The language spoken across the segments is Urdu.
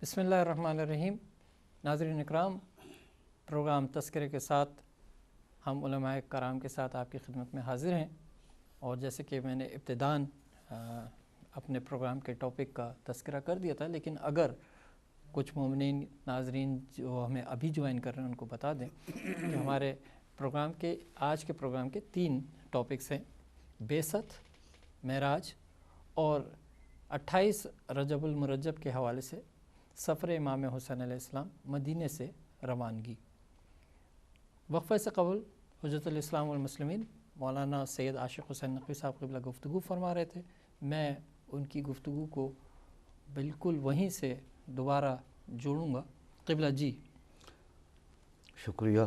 بسم اللہ الرحمن الرحیم۔ ناظرین اکرام، پروگرام تذکرے کے ساتھ ہم علماء کرام کے ساتھ آپ کی خدمت میں حاضر ہیں، اور جیسے کہ میں نے ابتداً اپنے پروگرام کے ٹاپک کا تذکرہ کر دیا تھا، لیکن اگر کچھ مومنین ناظرین جو ہمیں ابھی جوائن کر رہے ہیں ان کو بتا دیں کہ ہمارے پروگرام کے آج کے پروگرام کے 3 ٹاپکس ہیں: بعثت، معراج اور 28 رجب المرجب کے حوالے سے سفر امام حسین علیہ السلام مدینے سے روانگی۔ وقفہ سے قبل حجت الاسلام والمسلمین مولانا سید عاشق حسین نقوی صاحب قبلہ گفتگو فرما رہے تھے۔ میں ان کی گفتگو کو بالکل وہیں سے دوبارہ جوڑوں گا۔ قبلہ جی۔ شکریہ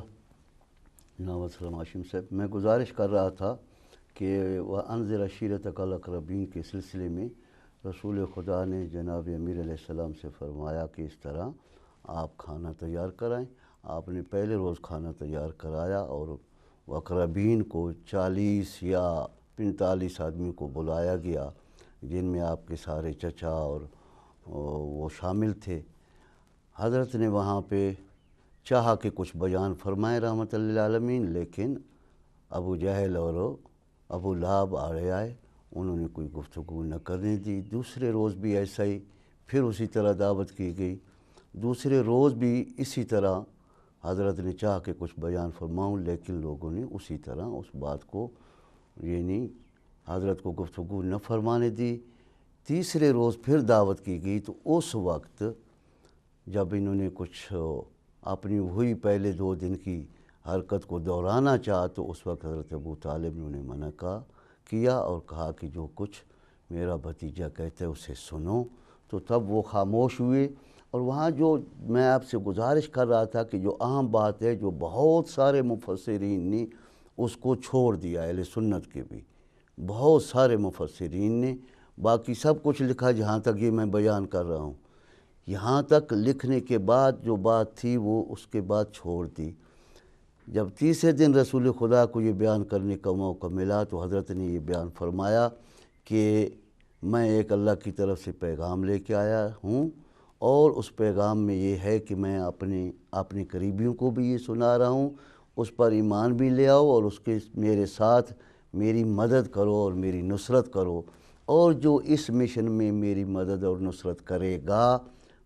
جناب السلام عاشم صاحب۔ میں گزارش کر رہا تھا کہ وَأَنذِرْ عَشِيرَتَكَ الْأَقْرَبِينَ کے سلسلے میں رسول خدا نے جناب امیر علیہ السلام سے فرمایا کہ اس طرح آپ کھانا تیار کرائیں۔ آپ نے پہلے روز کھانا تیار کرایا اور اقربین کو 40 یا 45 آدمی کو بلایا گیا، جن میں آپ کے سارے چچا اور وہ شامل تھے۔ حضرت نے وہاں پہ چاہا کہ کچھ بیان فرمائیں رحمۃ للعالمین، لیکن ابو جہل اور ابو لہب آڑے آئے، انہوں نے کوئی گفتگو نہ کرنے دی۔ دوسرے روز بھی ایسا ہی، پھر اسی طرح دعوت کی گئی۔ دوسرے روز بھی اسی طرح حضرت نے چاہا کہ کچھ بیان فرماؤں، لیکن لوگوں نے اسی طرح اس بات کو یعنی حضرت کو گفتگو نہ فرمانے دی۔ تیسرے روز پھر دعوت کی گئی، تو اس وقت جب انہوں نے کچھ اپنی وہی پہلے 2 دن کی حرکت کو دہرانا چاہا، تو اس وقت حضرت ابو طالب نے انہیں منع کیا اور کہا کہ جو کچھ میرا بھتیجا کہتا ہے اسے سنو۔ تو تب وہ خاموش ہوئے، اور وہاں جو میں آپ سے گزارش کر رہا تھا کہ جو اہم بات ہے، جو بہت سارے مفسرین نے اس کو چھوڑ دیا، اہل سنت کے بھی بہت سارے مفسرین نے، باقی سب کچھ لکھا جہاں تک یہ میں بیان کر رہا ہوں، یہاں تک لکھنے کے بعد جو بات تھی وہ اس کے بعد چھوڑ دی۔ جب تیسرے دن رسول خدا کو یہ بیان کرنے کا موقع ملا، تو حضرت نے یہ بیان فرمایا کہ میں ایک اللہ کی طرف سے پیغام لے کے آیا ہوں، اور اس پیغام میں یہ ہے کہ میں اپنے قریبیوں کو بھی یہ سنا رہا ہوں، اس پر ایمان بھی لے آؤ اور اس کے میرے ساتھ میری مدد کرو اور میری نصرت کرو، اور جو اس مشن میں میری مدد اور نصرت کرے گا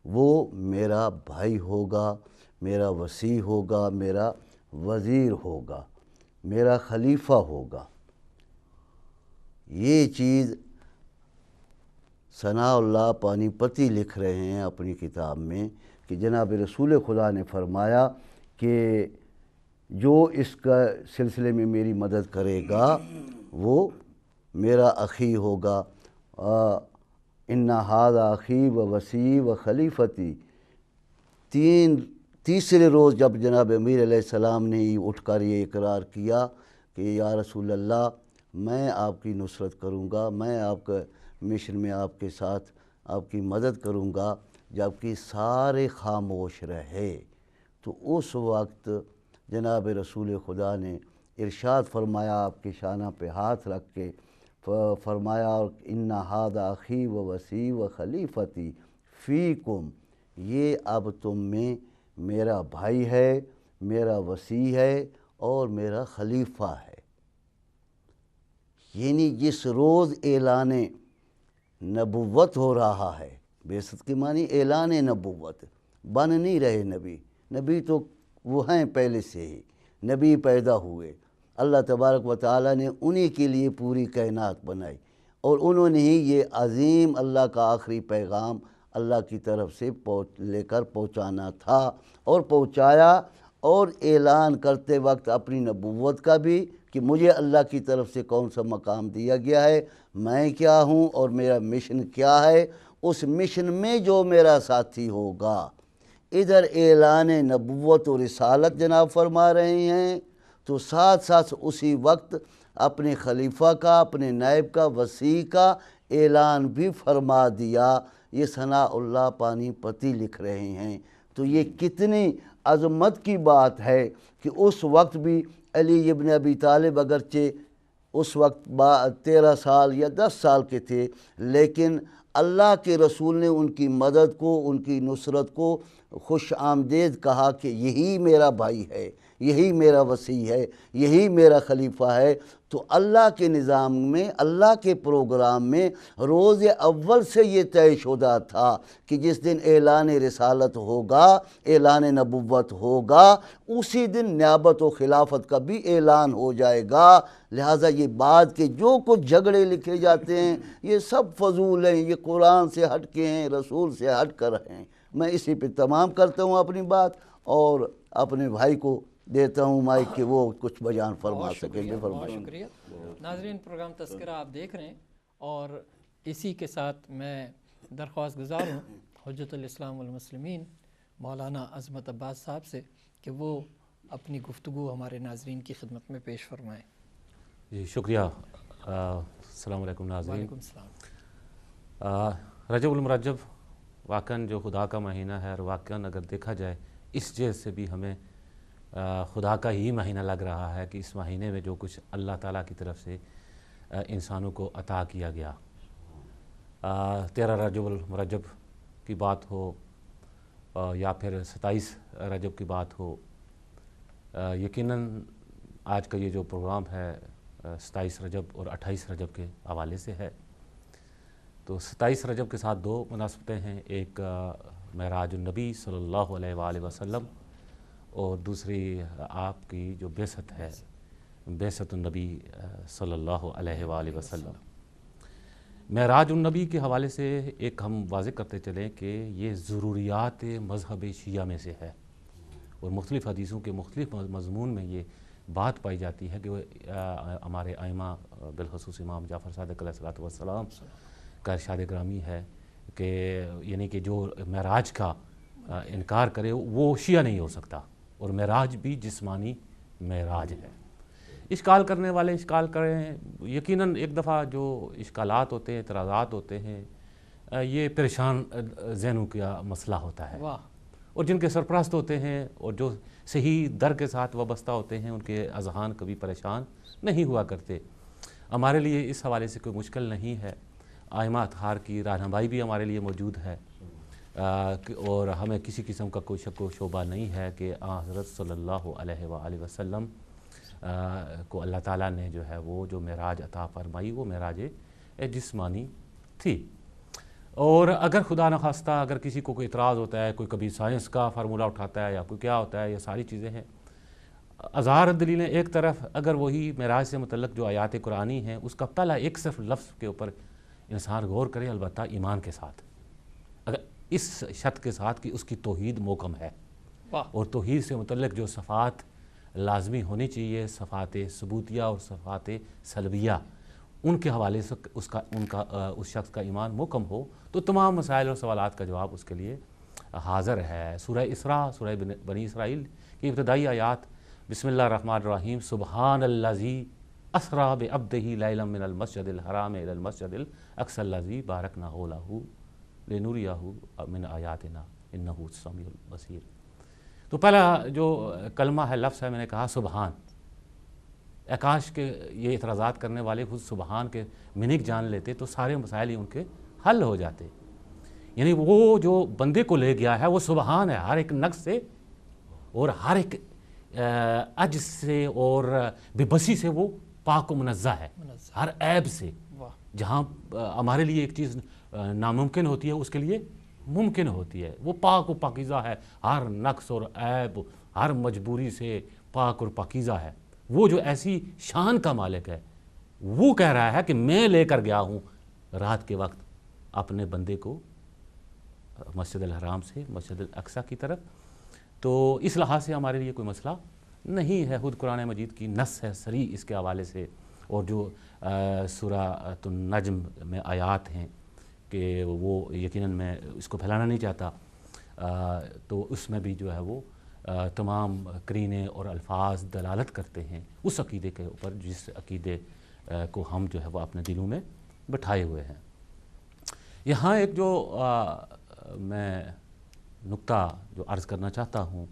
وہ میرا بھائی ہوگا، میرا وصی ہوگا، میرا وزیر ہوگا، میرا خلیفہ ہوگا۔ یہ چیز ثناء اللہ پانی پتی لکھ رہے ہیں اپنی کتاب میں کہ جناب رسول خدا نے فرمایا کہ جو اس کا سلسلے میں میری مدد کرے گا وہ میرا اخی ہوگا۔ ان ھذا اخی و وصی و خلیفتی۔ تیسرے روز جب جناب امیر علیہ السلام نے اٹھ کر یہ اقرار کیا کہ یا رسول اللہ، میں آپ کی نصرت کروں گا، میں آپ کا مشن میں آپ کے ساتھ آپ کی مدد کروں گا، جبکہ سارے خاموش رہے، تو اس وقت جناب رسول خدا نے ارشاد فرمایا، آپ کے شانہ پہ ہاتھ رکھ کے فرمایا، ان ھذا اخی و وصی و خلیفتی فیکم، یہ اب تم میں میرا بھائی ہے، میرا وصی ہے اور میرا خلیفہ ہے۔ یعنی جس روز اعلان نبوت ہو رہا ہے، بعثت کے معنی اعلان نبوت، بن نہیں رہے نبی تو وہ ہیں پہلے سے ہی، نبی پیدا ہوئے، اللہ تبارک و تعالیٰ نے انہی کے لیے پوری کائنات بنائی، اور انہوں نے ہی یہ عظیم اللہ کا آخری پیغام اللہ کی طرف سے لے کر پہنچانا تھا، اور پہنچایا، اور اعلان کرتے وقت اپنی نبوت کا بھی کہ مجھے اللہ کی طرف سے کون سا مقام دیا گیا ہے، میں کیا ہوں اور میرا مشن کیا ہے، اس مشن میں جو میرا ساتھی ہوگا۔ ادھر اعلان نبوت و رسالت جناب فرما رہے ہیں، تو ساتھ ساتھ اسی وقت اپنے خلیفہ کا، اپنے نائب کا، وصی کا اعلان بھی فرما دیا۔ یہ ثناء اللہ پانی پتی لکھ رہے ہیں، تو یہ کتنی عظمت کی بات ہے کہ اس وقت بھی علی ابن ابی طالب اگرچہ اس وقت 13 سال یا 10 سال کے تھے، لیکن اللہ کے رسول نے ان کی مدد کو، ان کی نصرت کو خوش آمدید کہا کہ یہی میرا بھائی ہے، یہی میرا وصی ہے، یہی میرا خلیفہ ہے۔ تو اللہ کے نظام میں، اللہ کے پروگرام میں روز اول سے یہ طے شدہ تھا کہ جس دن اعلان رسالت ہوگا، اعلان نبوت ہوگا، اسی دن نیابت و خلافت کا بھی اعلان ہو جائے گا۔ لہٰذا یہ بات کہ جو کچھ جھگڑے لکھے جاتے ہیں یہ سب فضول ہیں، یہ قرآن سے ہٹ کے ہیں، رسول سے ہٹ کر ہیں۔ میں اسی پہ تمام کرتا ہوں اپنی بات، اور اپنے بھائی کو دیتا ہوں مائک کہ وہ کچھ بیان فرما سکیں گے۔ بہت شکریہ ناظرین، پروگرام تذکرہ آپ دیکھ رہے ہیں، اور اسی کے ساتھ میں درخواست گزار ہوں حجت الاسلام والمسلمین مولانا عظمت عباس صاحب سے کہ وہ اپنی گفتگو ہمارے ناظرین کی خدمت میں پیش فرمائیں۔ جی شکریہ۔ السلام علیکم ناظرین۔ وعلیکم السلام۔ رجب المرجب واقعاً جو خدا کا مہینہ ہے، اور واقعاً اگر دیکھا جائے اس جہت سے بھی ہمیں خدا کا ہی مہینہ لگ رہا ہے کہ اس مہینے میں جو کچھ اللہ تعالیٰ کی طرف سے انسانوں کو عطا کیا گیا، 13 رجب المرجب کی بات ہو یا پھر 27 رجب کی بات ہو، یقیناً آج کا یہ جو پروگرام ہے 27 رجب اور 28 رجب کے حوالے سے ہے۔ تو 27 رجب کے ساتھ دو مناسبتیں ہیں، ایک معراج النبی صلی اللہ علیہ وآلہ وسلم، اور دوسری آپ کی جو بعثت ہے، بعثت النبی صلی اللہ علیہ وآلہ وسلم۔ معراج النبی کے حوالے سے ایک ہم واضح کرتے چلیں کہ یہ ضروریات مذہب شیعہ میں سے ہے، اور مختلف حدیثوں کے مختلف مضمون میں یہ بات پائی جاتی ہے کہ ہمارے ائمہ بالخصوص امام جعفر صادق علیہ السلام کا ارشاد گرامی ہے کہ یعنی کہ جو معراج کا انکار کرے وہ شیعہ نہیں ہو سکتا، اور معراج بھی جسمانی معراج ہے۔ اشکال کرنے والے اشکال کریں، یقیناً ایک دفعہ جو اشکالات ہوتے ہیں، اعتراضات ہوتے ہیں، یہ پریشان ذہنوں کا مسئلہ ہوتا ہے، اور جن کے سرپرست ہوتے ہیں اور جو صحیح در کے ساتھ وابستہ ہوتے ہیں ان کے اذہان کبھی پریشان نہیں ہوا کرتے۔ ہمارے لیے اس حوالے سے کوئی مشکل نہیں ہے، ائمہ اطہار کی رہنمائی بھی ہمارے لیے موجود ہے، اور ہمیں کسی قسم کا کوئی شک و شبہ نہیں ہے کہ حضرت صلی اللہ علیہ وآلہ وسلم کو اللہ تعالیٰ نے جو ہے وہ جو معراج عطا فرمائی وہ معراج جسمانی تھی۔ اور اگر خدا نخواستہ اگر کسی کو کوئی اعتراض ہوتا ہے، کوئی کبھی سائنس کا فارمولہ اٹھاتا ہے یا کوئی کیا ہوتا ہے، یہ ساری چیزیں ہیں ہزار دلیلیں ایک طرف، اگر وہی معراج سے متعلق جو آیات قرآنی ہیں اس کا پہلا ایک صرف لفظ کے اوپر انسان غور کرے، البتہ ایمان کے ساتھ، اگر اس شرط کے ساتھ کہ اس کی توحید محکم ہے، اور توحید سے متعلق جو صفات لازمی ہونی چاہیے، صفات ثبوتیہ اور صفات سلبیہ، ان کے حوالے سے اس شخص کا ایمان محکم ہو، تو تمام مسائل اور سوالات کا جواب اس کے لیے حاضر ہے۔ سورہ اسراء، سورہ بنی اسرائیل کی ابتدائی آیات، بسم اللہ الرحمن الرحیم، سبحان الذی اسریٰ بعبدہ لیلا من المسجد الحرام الی المسجد الاقصی الذی بارکنا حولہ لنریہ من آیاتنا انہ السمیع البصیر۔ تو پہلا جو کلمہ ہے، لفظ ہے، میں نے کہا سبحان۔ کاش کہ یہ اعتراضات کرنے والے خود سبحان کے میننگ جان لیتے تو سارے مسائل ہی ان کے حل ہو جاتے۔ یعنی وہ جو بندے کو لے گیا ہے وہ سبحان ہے، ہر ایک نقص سے اور ہر ایک عجز سے اور بے بسی سے وہ پاک و منزہ ہے، ہر عیب سے۔ جہاں ہمارے لیے ایک چیز ناممکن ہوتی ہے اس کے لیے ممکن ہوتی ہے، وہ پاک و پاکیزہ ہے، ہر نقص اور عیب، ہر مجبوری سے پاک اور پاکیزہ ہے۔ وہ جو ایسی شان کا مالک ہے، وہ کہہ رہا ہے کہ میں لے کر گیا ہوں رات کے وقت اپنے بندے کو مسجد الحرام سے مسجد الاقصی کی طرف۔ تو اس لحاظ سے ہمارے لیے کوئی مسئلہ نہیں ہے، خود قرآن مجید کی نص ہے صریح اس کے حوالے سے، اور جو سورہ النجم میں آیات ہیں کہ وہ یقیناً میں اس کو پھیلانا نہیں چاہتا، تو اس میں بھی جو ہے وہ تمام قرینے اور الفاظ دلالت کرتے ہیں اس عقیدے کے اوپر جس عقیدے کو ہم جو ہے وہ اپنے دلوں میں بٹھائے ہوئے ہیں۔ یہاں ایک جو میں نقطہ جو عرض کرنا چاہتا ہوں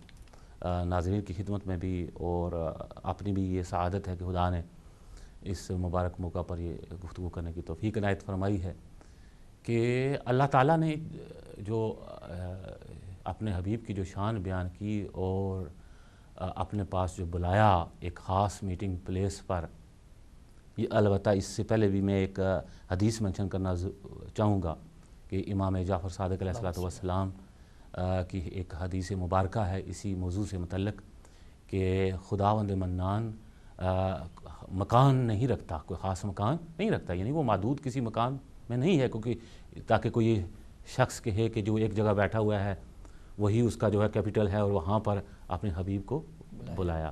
ناظرین کی خدمت میں بھی، اور اپنی بھی یہ سعادت ہے کہ خدا نے اس مبارک موقع پر یہ گفتگو کرنے کی توفیق عنایت فرمائی ہے، کہ اللہ تعالیٰ نے جو اپنے حبیب کی جو شان بیان کی اور اپنے پاس جو بلایا ایک خاص میٹنگ پلیس پر، یہ البتہ اس سے پہلے بھی میں ایک حدیث منشن کرنا چاہوں گا کہ امام جعفر صادق علیہ الصلوۃ والسلام کی ایک حدیث مبارکہ ہے اسی موضوع سے متعلق کہ خداوند منان مکان نہیں رکھتا، کوئی خاص مکان نہیں رکھتا، یعنی وہ محدود کسی مکان میں نہیں ہے کیونکہ تاکہ کوئی شخص کہے کہ جو ایک جگہ بیٹھا ہوا ہے وہی اس کا جو ہے کیپٹل ہے اور وہاں پر اپنے حبیب کو بلایا۔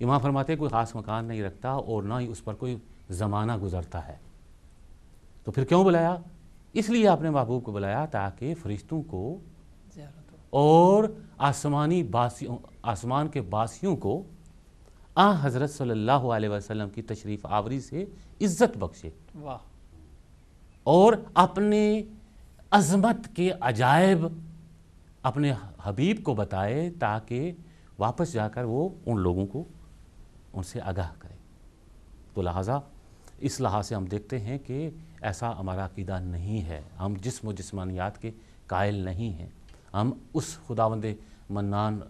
امام فرماتے ہیں کوئی خاص مکان نہیں رکھتا اور نہ ہی اس پر کوئی زمانہ گزرتا ہے، تو پھر کیوں بلایا؟ اس لیے آپ نے محبوب کو بلایا تاکہ فرشتوں کو اور آسمان کے باسیوں کو حضرت صلی اللہ علیہ وسلم کی تشریف آوری سے عزت بخشے اور اپنے عظمت کے عجائب اپنے حبیب کو بتائے تاکہ واپس جا کر وہ ان لوگوں کو ان سے آگاہ کرے۔ تو لہٰذا اس لحاظ سے ہم دیکھتے ہیں کہ ایسا ہمارا عقیدہ نہیں ہے، ہم جسم و جسمانیات کے قائل نہیں ہیں، ہم اس خداوند منان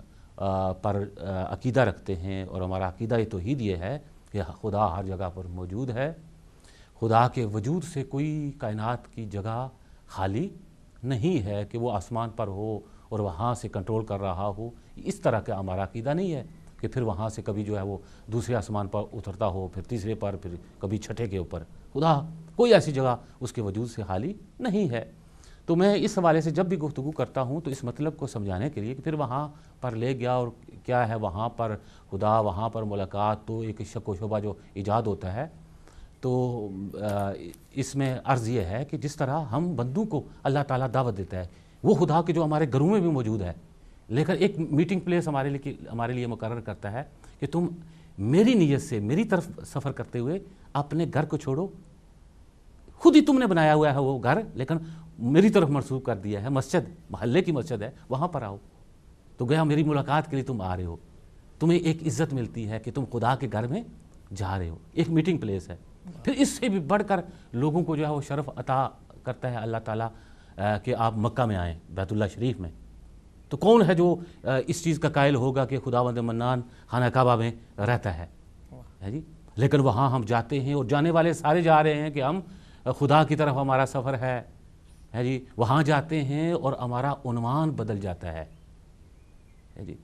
پر عقیدہ رکھتے ہیں اور ہمارا عقیدہ توحید یہ ہے کہ خدا ہر جگہ پر موجود ہے، خدا کے وجود سے کوئی کائنات کی جگہ خالی نہیں ہے کہ وہ آسمان پر ہو اور وہاں سے کنٹرول کر رہا ہو، اس طرح کا ہمارا عقیدہ نہیں ہے کہ پھر وہاں سے کبھی جو ہے وہ دوسرے آسمان پر اترتا ہو، پھر تیسرے پر، پھر کبھی چھٹے کے اوپر۔ خدا کوئی ایسی جگہ اس کے وجود سے خالی نہیں ہے۔ تو میں اس حوالے سے جب بھی گفتگو کرتا ہوں تو اس مطلب کو سمجھانے کے لیے کہ پھر وہاں پر لے گیا اور کیا ہے وہاں پر خدا، وہاں پر ملاقات، تو ایک شک و شبہ جو ایجاد ہوتا ہے، تو اس میں عرض یہ ہے کہ جس طرح ہم بندوں کو اللہ تعالیٰ دعوت دیتا ہے، وہ خدا کے جو ہمارے گھروں میں بھی موجود ہے، لیکن ایک میٹنگ پلیس ہمارے لیے مقرر کرتا ہے کہ تم میری نیت سے میری طرف سفر کرتے ہوئے اپنے گھر کو چھوڑو، خود ہی تم نے بنایا ہوا ہے وہ گھر لیکن میری طرف منسوب کر دیا ہے، مسجد محلے کی مسجد ہے، وہاں پر آؤ، تو گیا میری ملاقات کے لیے تم آ رہے ہو، تمہیں ایک عزت ملتی ہے کہ تم خدا کے گھر میں جا رہے ہو، ایک میٹنگ پلیس ہے۔ پھر اس سے بھی بڑھ کر لوگوں کو جو ہے وہ شرف عطا کرتا ہے اللہ تعالیٰ کہ آپ مکہ میں آئیں، بیت اللہ شریف میں۔ تو کون ہے جو اس چیز کا قائل ہوگا کہ خداوند منان خانہ کعبہ میں رہتا ہے جی؟ لیکن وہاں ہم جاتے ہیں اور جانے والے سارے جا رہے ہیں کہ ہم خدا کی طرف ہمارا سفر ہے جی، وہاں جاتے ہیں اور ہمارا عنوان بدل جاتا ہے جی۔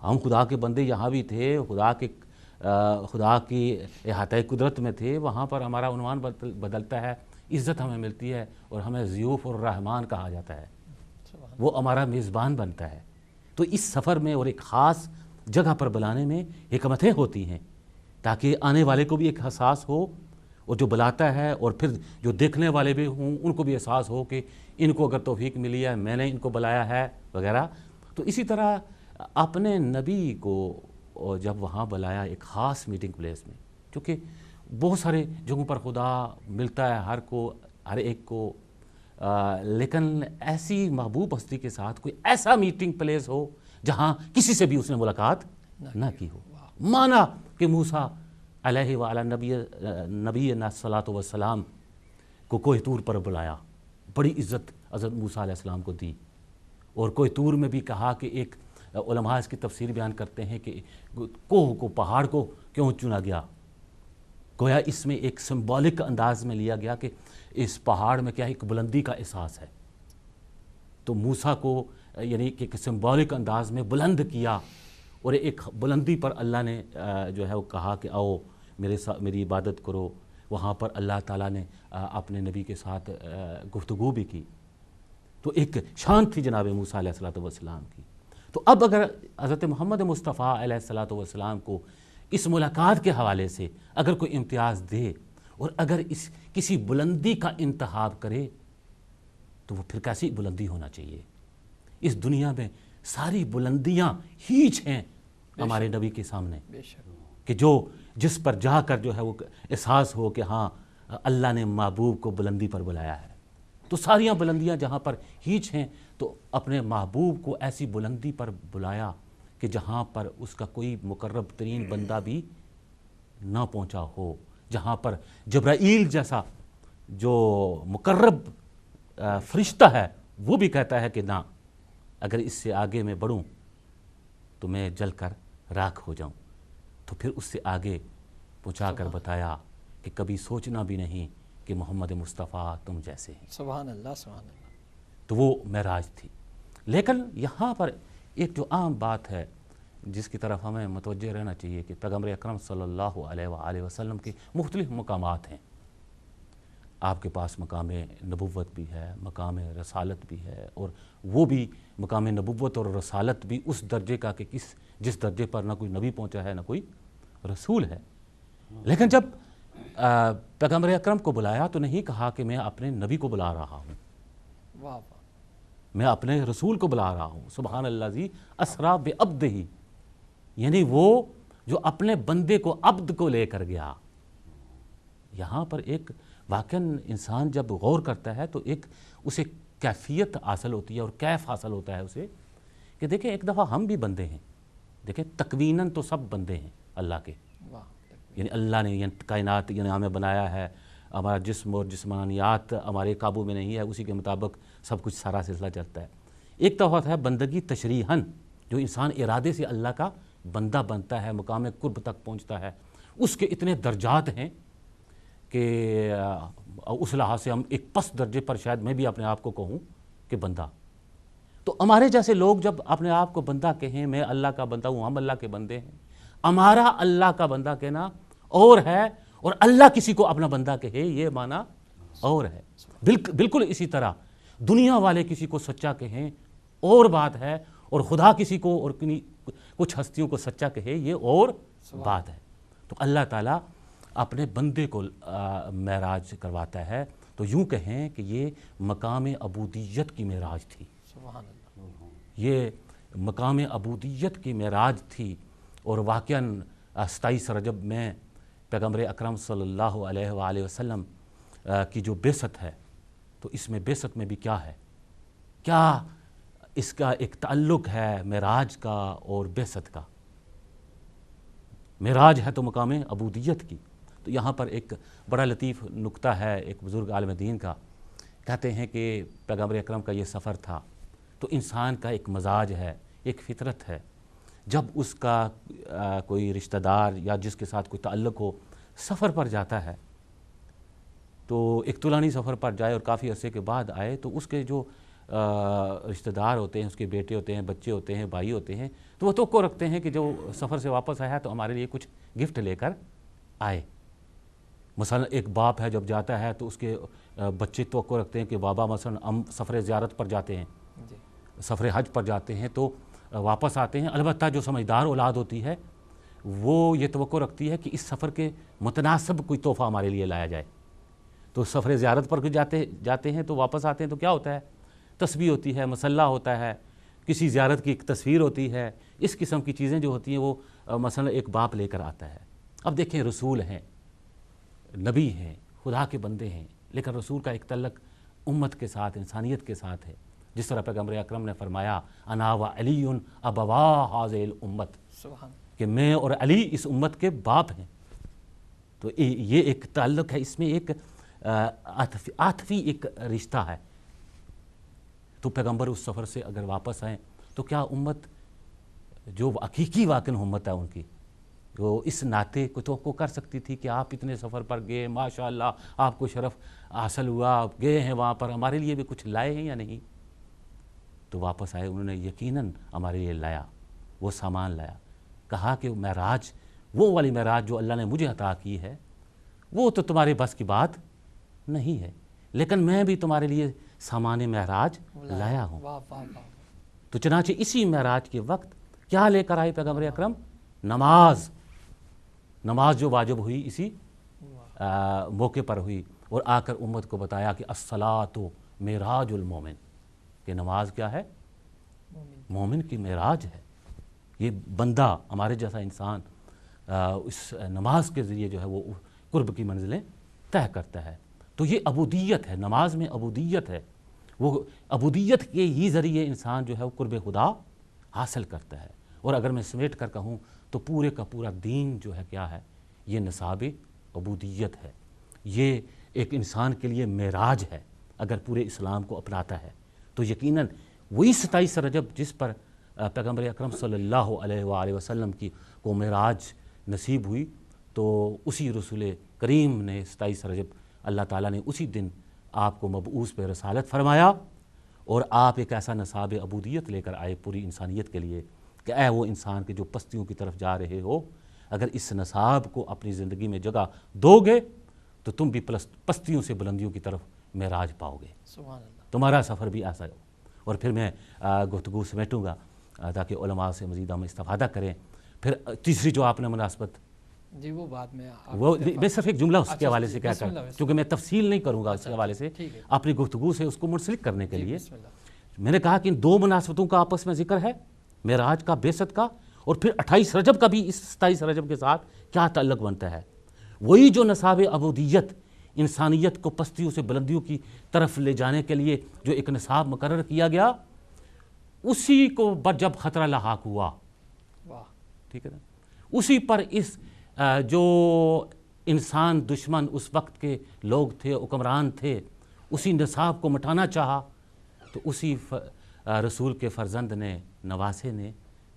ہم خدا کے بندے یہاں بھی تھے، خدا کی احاطہ قدرت میں تھے، وہاں پر ہمارا عنوان بدلتا ہے، عزت ہمیں ملتی ہے اور ہمیں ضیوف اور رحمان کہا جاتا ہے، وہ ہمارا میزبان بنتا ہے۔ تو اس سفر میں اور ایک خاص جگہ پر بلانے میں حکمتیں ہوتی ہیں تاکہ آنے والے کو بھی ایک احساس ہو اور جو بلاتا ہے اور پھر جو دیکھنے والے بھی ہوں ان کو بھی احساس ہو کہ ان کو اگر توفیق ملی ہے، میں نے ان کو بلایا ہے وغیرہ۔ تو اسی طرح اپنے نبی کو جب وہاں بلایا ایک خاص میٹنگ پلیس میں، کیونکہ بہت سارے جگہوں پر خدا ملتا ہے ہر ایک کو، لیکن ایسی محبوب ہستی کے ساتھ کوئی ایسا میٹنگ پلیس ہو جہاں کسی سے بھی اس نے ملاقات نہ کی ہو۔ مانا کہ موسیٰ علیہ وعلی نبی صلاۃ وسلام کو کوہ طور پر بلایا، بڑی عزت حضرت موسیٰ علیہ السلام کو دی، اور کوہ طور میں بھی کہا کہ ایک علماء اس کی تفسیر بیان کرتے ہیں کہ کوہ کو، پہاڑ کو کیوں چنا گیا، گویا اس میں ایک سمبولک انداز میں لیا گیا کہ اس پہاڑ میں کیا ایک بلندی کا احساس ہے، تو موسیٰ کو یعنی کہ ایک سمبولک انداز میں بلند کیا، اور ایک بلندی پر اللہ نے جو ہے وہ کہا کہ آؤ میری عبادت کرو۔ وہاں پر اللہ تعالیٰ نے اپنے نبی کے ساتھ گفتگو بھی کی، تو ایک شان تھی جناب موسیٰ علیہ الصلوۃ والسلام کی۔ تو اب اگر حضرت محمد مصطفیٰ علیہ الصلوۃ والسلام کو اس ملاقات کے حوالے سے اگر کوئی امتیاز دے اور اگر کسی بلندی کا انتخاب کرے تو وہ پھر کیسی بلندی ہونا چاہیے؟ اس دنیا میں ساری بلندیاں ہیچ ہیں ہمارے نبی کے سامنے، کہ جس پر جا کر جو ہے وہ احساس ہو کہ ہاں اللہ نے محبوب کو بلندی پر بلایا ہے۔ تو ساریاں بلندیاں جہاں پر ہیچ ہیں، تو اپنے محبوب کو ایسی بلندی پر بلایا کہ جہاں پر اس کا کوئی مقرب ترین بندہ بھی نہ پہنچا ہو، جہاں پر جبرائیل جیسا جو مقرب فرشتہ ہے وہ بھی کہتا ہے کہ نہ، اگر اس سے آگے میں بڑھوں تو میں جل کر راکھ ہو جاؤں. تو پھر اس سے آگے پہنچا کر بتایا کہ کبھی سوچنا بھی نہیں کہ محمد مصطفیٰ تم جیسے ہیں. سبحان اللہ سبحان اللہ. تو وہ معراج تھی. لیکن یہاں پر ایک جو عام بات ہے جس کی طرف ہمیں متوجہ رہنا چاہیے کہ پیغمبر اکرم صلی اللہ علیہ وآلہ وسلم کے مختلف مقامات ہیں. آپ کے پاس مقام نبوت بھی ہے، مقام رسالت بھی ہے، اور وہ بھی مقام نبوت اور رسالت بھی اس درجے کا کہ جس درجے پر نہ کوئی نبی پہنچا ہے نہ کوئی رسول ہے. لیکن جب پیغمبر اکرم کو بلایا تو نہیں کہا کہ میں اپنے نبی کو بلا رہا ہوں، واہ واہ. میں اپنے رسول کو بلا رہا ہوں. سبحان اللہ زی اسرا بعبدہ، یعنی وہ جو اپنے بندے کو، عبد کو لے کر گیا. یہاں پر ایک واقعاً انسان جب غور کرتا ہے تو ایک اسے کیفیت حاصل ہوتی ہے اور کیف حاصل ہوتا ہے اسے کہ دیکھیں ایک دفعہ ہم بھی بندے ہیں. دیکھیں تکویناً تو سب بندے ہیں اللہ کے، واہ. یعنی اللہ نے کائنات یعنی ہمیں بنایا ہے. ہمارا جسم اور جسمانیات ہمارے قابو میں نہیں ہے، اسی کے مطابق سب کچھ سارا سلسلہ چلتا ہے. ایک تو ہے بندگی تشریحاً، جو انسان ارادے سے اللہ کا بندہ بنتا ہے، مقام قرب تک پہنچتا ہے. اس کے اتنے درجات ہیں کہ اس لحاظ سے ہم ایک پس درجے پر شاید میں بھی اپنے آپ کو کہوں کہ بندہ. تو ہمارے جیسے لوگ جب اپنے آپ کو بندہ کہیں، میں اللہ کا بندہ ہوں، ہم اللہ کے بندے ہیں، ہمارا اللہ کا بندہ کہنا اور ہے اور اللہ کسی کو اپنا بندہ کہے یہ معنی اور ہے. بالکل اسی طرح دنیا والے کسی کو سچا کہیں اور بات ہے، اور خدا کسی کو اور کچھ ہستیوں کو سچا کہے یہ اور بات ہے. تو اللہ تعالیٰ اپنے بندے کو معراج کرواتا ہے. تو یوں کہیں کہ یہ مقام عبودیت کی معراج تھی. سبحان اللہ. یہ مقام عبودیت کی معراج تھی. اور واقعاً 27 رجب میں پیغمبر اکرم صلی اللہ علیہ وآلہ وسلم کی جو بعثت ہے، تو اس میں بعثت میں بھی کیا ہے، کیا اس کا ایک تعلق ہے معراج کا اور بعثت کا. معراج ہے تو مقام عبودیت کی. تو یہاں پر ایک بڑا لطیف نکتہ ہے ایک بزرگ عالم دین کا. کہتے ہیں کہ پیغمبر اکرم کا یہ سفر تھا تو انسان کا ایک مزاج ہے، ایک فطرت ہے، جب اس کا کوئی رشتہ دار یا جس کے ساتھ کوئی تعلق ہو سفر پر جاتا ہے، تو ایک طولانی سفر پر جائے اور کافی عرصے کے بعد آئے، تو اس کے جو رشتہ دار ہوتے ہیں، اس کے بیٹے ہوتے ہیں، بچے ہوتے ہیں، بھائی ہوتے ہیں، تو وہ توقع رکھتے ہیں کہ جو سفر سے واپس آیا ہے تو ہمارے لیے کچھ گفٹ لے کر آئے. مثلا ایک باپ ہے جب جاتا ہے تو اس کے بچے توقع رکھتے ہیں کہ بابا مثلا ہم سفر زیارت پر جاتے ہیں، سفر حج پر جاتے ہیں تو واپس آتے ہیں. البتہ جو سمجھدار اولاد ہوتی ہے وہ یہ توقع رکھتی ہے کہ اس سفر کے متناسب کوئی تحفہ ہمارے لیے لایا جائے. تو سفر زیارت پر جاتے ہیں تو واپس آتے ہیں تو کیا ہوتا ہے، تسبیح ہوتی ہے، مصلی ہوتا ہے، کسی زیارت کی ایک تصویر ہوتی ہے. اس قسم کی چیزیں جو ہوتی ہیں وہ مثلا ایک باپ لے کر آتا ہے. اب دیکھیں رسول ہیں، نبی ہیں، خدا کے بندے ہیں، لیکن رسول کا ایک تعلق امت کے ساتھ، انسانیت کے ساتھ ہے. جس طرح پیغمبر اکرم نے فرمایا انا و علی ابوا هذه الامت، کہ میں اور علی اس امت کے باپ ہیں. تو یہ ایک تعلق ہے، اس میں ایک عاطفی ایک رشتہ ہے. تو پیغمبر اس سفر سے اگر واپس آئیں تو کیا امت جو حقیقی واقعی امت ہے ان کی، جو اس ناطے کو توقع کر سکتی تھی کہ آپ اتنے سفر پر گئے، ماشاءاللہ آپ کو شرف حاصل ہوا، آپ گئے ہیں وہاں پر، ہمارے لیے بھی کچھ لائے ہیں یا نہیں؟ تو واپس آئے، انہوں نے یقیناً ہمارے لیے لایا، وہ سامان لایا. کہا کہ معراج، وہ والی معراج جو اللہ نے مجھے عطا کی ہے وہ تو تمہارے بس کی بات نہیں ہے، لیکن میں بھی تمہارے لیے سامان معراج لایا ہوں. تو چنانچہ اسی معراج کے وقت کیا لے کر آئے پیغمبر اکرم؟ نماز جو واجب ہوئی اسی موقع پر ہوئی، اور آ کر امت کو بتایا کہ الصلاۃ معراج المومن، کہ نماز کیا ہے؟ مومن کی معراج ہے. یہ بندہ ہمارے جیسا انسان اس نماز کے ذریعے جو ہے وہ قرب کی منزلیں طے کرتا ہے. تو یہ عبودیت ہے، نماز میں عبودیت ہے. وہ عبودیت کے ہی ذریعے انسان جو ہے وہ قرب خدا حاصل کرتا ہے. اور اگر میں سمیٹ کر کہوں تو پورے کا پورا دین جو ہے کیا ہے؟ یہ نصاب عبودیت ہے. یہ ایک انسان کے لیے معراج ہے اگر پورے اسلام کو اپناتا ہے، تو یقیناً وہی 27 رجب جس پر پیغمبر اکرم صلی اللہ علیہ وآلہ وسلم کی کو معراج نصیب ہوئی، تو اسی رسول کریم نے 27 رجب اللہ تعالیٰ نے اسی دن آپ کو مبعوث پہ رسالت فرمایا، اور آپ ایک ایسا نصاب عبودیت لے کر آئے پوری انسانیت کے لیے کہ اے وہ انسان کے جو پستیوں کی طرف جا رہے ہو، اگر اس نصاب کو اپنی زندگی میں جگہ دو گے تو تم بھی پستیوں سے بلندیوں کی طرف معراج پاؤ گے، سبحان اللہ۔ تمہارا سفر بھی ایسا ہو۔ اور پھر میں گفتگو سمیٹوں گا تاکہ علماء سے مزید ہم استفادہ کریں۔ پھر تیسری جو آپ نے مناسبت، جی وہ بعد میں وہ میں صرف ایک جملہ اس کے حوالے سے کیا بسم اللہ، کروں، کیونکہ میں تفصیل نہیں کروں گا اس کے حوالے سے، ٹھیک ہے۔ اپنی گفتگو سے اس کو منسلک کرنے کے لیے بسم اللہ۔ میں نے کہا کہ ان دو مناسبتوں کا آپس میں ذکر ہے، معراج کا، بعثت کا، اور پھر 28 رجب کا بھی اس 27 رجب کے ساتھ کیا تعلق بنتا ہے۔ وہی جو نصاب عبودیت انسانیت کو پستیوں سے بلندیوں کی طرف لے جانے کے لیے جو ایک نصاب مقرر کیا گیا، اسی کو جب خطرہ لاحق ہوا، واہ، ٹھیک ہے نا، اسی پر اس جو انسان دشمن اس وقت کے لوگ تھے، حکمران تھے، اسی نصاب کو مٹانا چاہا، تو اسی رسول کے فرزند نے، نواسے نے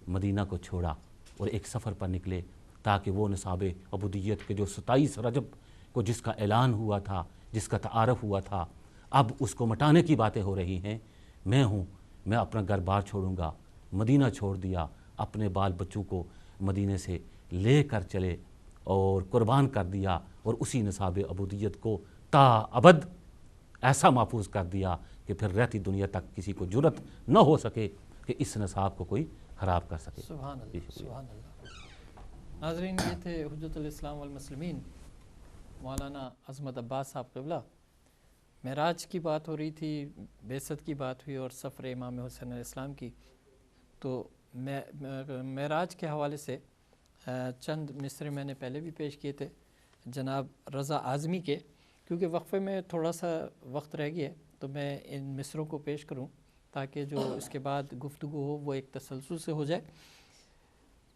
مدینہ کو چھوڑا اور ایک سفر پر نکلے تاکہ وہ نصاب عبودیت کے جو 27 رجب کو جس کا اعلان ہوا تھا، جس کا تعارف ہوا تھا، اب اس کو مٹانے کی باتیں ہو رہی ہیں۔ میں اپنا گھر بار چھوڑوں گا، مدینہ چھوڑ دیا، اپنے بال بچوں کو مدینے سے لے کر چلے اور قربان کر دیا، اور اسی نصاب عبودیت کو تا ابد ایسا محفوظ کر دیا کہ پھر رہتی دنیا تک کسی کو جرت نہ ہو سکے کہ اس نصاب کو کوئی خراب کر سکے۔ سبحان اللہ، سبحان اللہ۔ ناظرین، یہ تھے حجت الاسلام والمسلمین مولانا عظمت عباس صاحب قبلہ۔ معراج کی بات ہو رہی تھی، بعثت کی بات ہوئی، اور سفر امام حسین علیہ السلام کی، تو معراج کے حوالے سے چند مصرے میں نے پہلے بھی پیش کیے تھے جناب رضا اعظمی کے، کیونکہ وقفے میں تھوڑا سا وقت رہ گیا تو میں ان مصروں کو پیش کروں تاکہ جو اس کے بعد گفتگو ہو وہ ایک تسلسل سے ہو جائے۔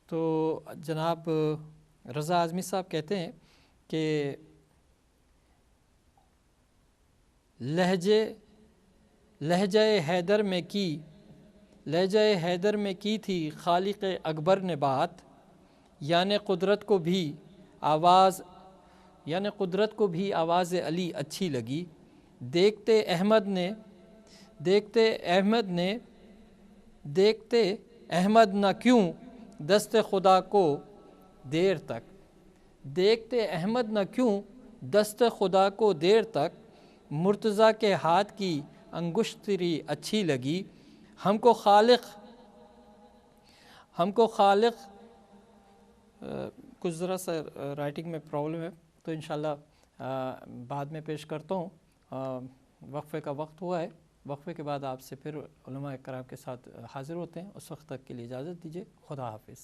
تو جناب رضا اعظمی صاحب کہتے ہیں کہ لہجہ حیدر میں کی تھی خالق اکبر نے بات، یعنی قدرت کو بھی آواز علی اچھی لگی، دیکھتے احمد نہ کیوں دست خدا کو دیر تک، مرتضیٰ کے ہاتھ کی انگشتری اچھی لگی، ہم کو خالق کچھ ذرا سا رائٹنگ میں پرابلم ہے تو انشاءاللہ بعد میں پیش کرتا ہوں۔ وقفے کا وقت ہوا ہے، وقفے کے بعد آپ سے پھر علماء کرام کے ساتھ حاضر ہوتے ہیں، اس وقت تک کے لیے اجازت دیجیے، خدا حافظ۔